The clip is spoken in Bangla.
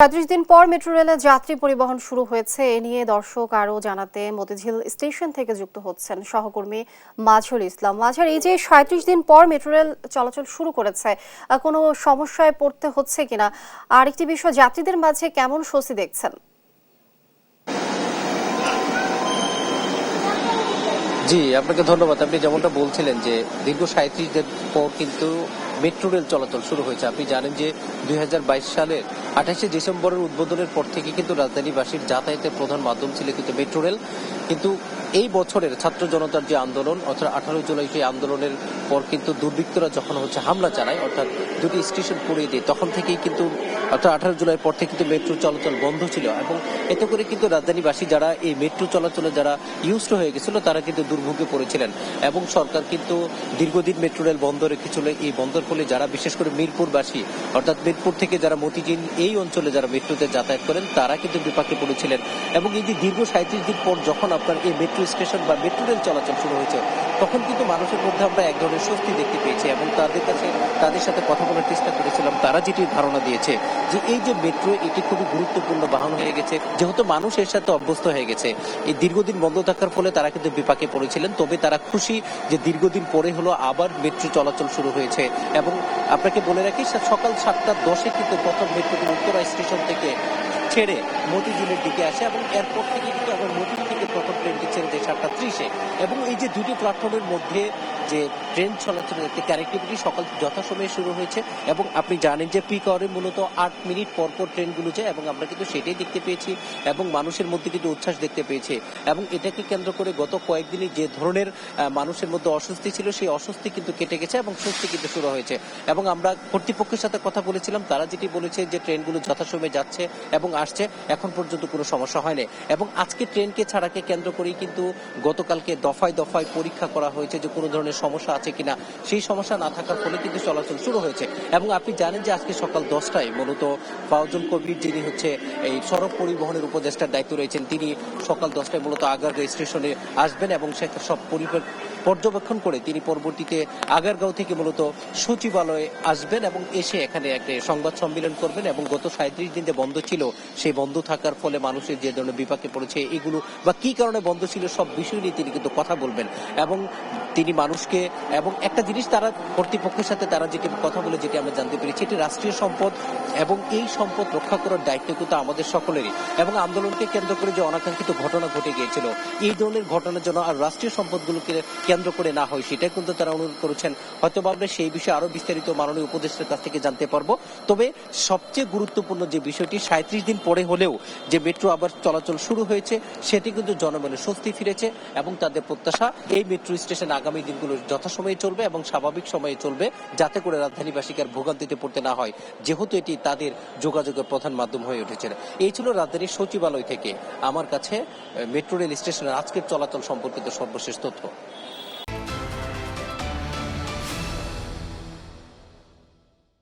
৩৫ দিন পর মেট্রো রেলে যাত্রী পরিবহন শুরু হয়েছে। এ নিয়ে দর্শক আরও জানাতে মতিঝিল স্টেশন থেকে যুক্ত হচ্ছেন সহকর্মী মাজহারুল ইসলাম। মাজহার, এই যে ৩৭ দিন পর মেট্রো রেল চলাচল শুরু করেছে, কোনো সমস্যায় পড়তে হচ্ছে কিনা, আর একটি বিষয়, যাত্রীদের মাঝে কেমন স্বস্তি দেখছেন? জি, আপনাকে ধন্যবাদ। আপনি যেমনটা বলছিলেন যে দীর্ঘ ৩৭ দিন পর কিন্তু মেট্রো রেল চলাচল শুরু হয়েছে। আপনি জানেন যে ২০২২ সালের ২৮শে ডিসেম্বরের উদ্বোধনের পর থেকে কিন্তু রাজধানীবাসীর যাতায়াতের প্রধান মাধ্যম ছিল কিন্তু মেট্রো রেল। কিন্তু এই বছরের ছাত্র জনতার যে আন্দোলন, অর্থাৎ ১৮ জুলাই সেই আন্দোলনের পর কিন্তু দুর্বৃত্তরা যখন হামলা চালায়, অর্থাৎ দুটি স্টেশন পুড়িয়ে দেয়, তখন থেকেই কিন্তু অর্থাৎ ১৮ জুলাই পর থেকে কিন্তু মেট্রো চলাচল বন্ধ ছিল। এবং এতে করে কিন্তু রাজধানীবাসী যারা এই মেট্রো চলাচলে যারা ইউজড হয়ে গেছিল তারা কিন্তু দুর্ভোগে পড়েছিলেন। এবং সরকার কিন্তু দীর্ঘদিন মেট্রো রেল বন্ধ রেখেছিল। এই বন্ধের ফলে যারা, বিশেষ করে মিরপুরবাসী, অর্থাৎ মিরপুর থেকে যারা মতিঝিল এই অঞ্চলে যারা মেট্রোতে যাতায়াত করেন, তারা কিন্তু বিপাকে পড়েছিলেন। এবং এই যে দীর্ঘ ৩৭ দিন পর যখন আপনার এই মেট্রো স্টেশন বা মেট্রো রেল চলাচল শুরু হয়েছে, তখন কিন্তু মানুষের মধ্যে আমরা এক ধরনের স্বস্তি দেখতে পেয়েছি। এবং তাদের সাথে কথা বলার চেষ্টা করেছিলাম। তারা যেটি ধারণা দিয়েছে যে এই যে মেট্রো, এটি খুবই গুরুত্বপূর্ণ বাহন হয়ে গেছে, যেহেতু মানুষ এর সাথে অভ্যস্ত হয়ে গেছে। এই দীর্ঘদিন বন্ধ থাকার ফলে তারা কিন্তু বিপাকে পড়েছিলেন। তবে তারা খুশি যে দীর্ঘদিন পরে হলো আবার মেট্রো চলাচল শুরু হয়েছে। এবং আপনাকে বলে রাখি, সকাল ৭টা ১০-এ কিন্তু প্রথম মেট্রোটি উত্তরা স্টেশন থেকে ছেড়ে মতিঝিলের দিকে আসে এবং এরপর থেকে কিন্তু আবার মতিঝিল থেকে প্রথম ট্রেনটি ছেড়ে যায় ৭টা ৩০-এ। এবং এই যে দুটি প্ল্যাটফর্মের মধ্যে যে ট্রেন চলাচলের একটি কানেক্টিভিটি সকাল যথাসময়ে শুরু হয়েছে। এবং আপনি জানেন যে পিক আওয়ারে মূলত ৮ মিনিট পর পর ট্রেনগুলো যায়, এবং আমরা কিন্তু সেটাই দেখতে পেয়েছি এবং মানুষের মধ্যে কিন্তু উচ্ছ্বাস দেখতে পেয়েছি। এবং এটাকে কেন্দ্র করে গত কয়েকদিনে যে ধরনের মানুষের মধ্যে অস্বস্তি ছিল, সেই অস্বস্তি কিন্তু কেটে গেছে এবং স্বস্তি কিন্তু শুরু হয়েছে। এবং আমরা কর্তৃপক্ষের সাথে কথা বলেছিলাম, তারা যেটি বলেছে যে ট্রেনগুলো যথাসময়ে যাচ্ছে এবং আসছে, এখন পর্যন্ত কোনো সমস্যা হয়নি। এবং আজকে ট্রেনকে ছাড়াকে কেন্দ্র করেই কিন্তু গতকালকে দফায় দফায় পরীক্ষা করা হয়েছে যে কোনো ধরনের সমস্যা আছে কিনা। সেই সমস্যা না থাকার ফলে কিন্তু চলাচল শুরু হয়েছে। এবং আপনি জানেন যে আজকে সকাল 10টায় মূলত ফাউজুল কবির, যিনি এই সড়ক পরিবহনের উপদেষ্টার দায়িত্ব রয়েছেন, তিনি সকাল 10টায় মূলত আগারগাঁও স্টেশনে আসবেন এবং সেখানে সব পর্যবেক্ষণ করে তিনি পরবর্তীতে আগারগাঁও থেকে মূলত সচিবালয়ে আসবেন এবং এসে এখানে একটা সংবাদ সম্মেলন করবেন। এবং গত ৩৭ দিন যে বন্ধ ছিল, সেই বন্ধ থাকার ফলে মানুষের যে ধরনের বিপাকে পড়েছে, এগুলো বা কি কারণে বন্ধ ছিল, সব বিষয় নিয়ে তিনি কিন্তু কথা বলবেন। এবং তিনি মানুষকে, এবং একটা জিনিস তারা কর্তৃপক্ষের সাথে তারা যেটি কথা বলে, যেটি আমরা জানতে পেরেছি, এটি রাষ্ট্রীয় সম্পদ এবং এই সম্পদ রক্ষা করার দায়িত্ব কিন্তু আমাদের সকলেরই। এবং আন্দোলনকে কেন্দ্র করে যে অনাকাঙ্ক্ষিত ঘটনা ঘটে গিয়েছিল, এই ধরনের ঘটনার জন্য আর রাষ্ট্রীয় সম্পদগুলোকে কেন্দ্র করে না হয়, সেটাই কিন্তু তারা অনুরোধ করেছেন। হয়তো আমরা সেই বিষয়ে আরো বিস্তারিত মাননীয় উপদেষ্টার কাছ থেকে জানতে পারবো। তবে সবচেয়ে গুরুত্বপূর্ণ যে বিষয়টি, ৩৭ দিন পরে হলেও যে মেট্রো আবার চলাচল শুরু হয়েছে, সেটি কিন্তু জনমনে স্বস্তি ফিরেছে। এবং তাদের প্রত্যাশা এই মেট্রো স্টেশন আগামী দিনগুলো যথাসময়ে চলবে এবং স্বাভাবিক সময়ে চলবে, যাতে করে রাজধানীবাসীকে আর ভোগান্তিতে পড়তে না হয়, যেহেতু এটি তাদের যোগাযোগের প্রধান মাধ্যম হয়ে উঠেছে। এই ছিল রাজধানীর সচিবালয় থেকে আমার কাছে মেট্রো রেল স্টেশনের আজকের চলাচল সম্পর্কিত সর্বশেষ তথ্য।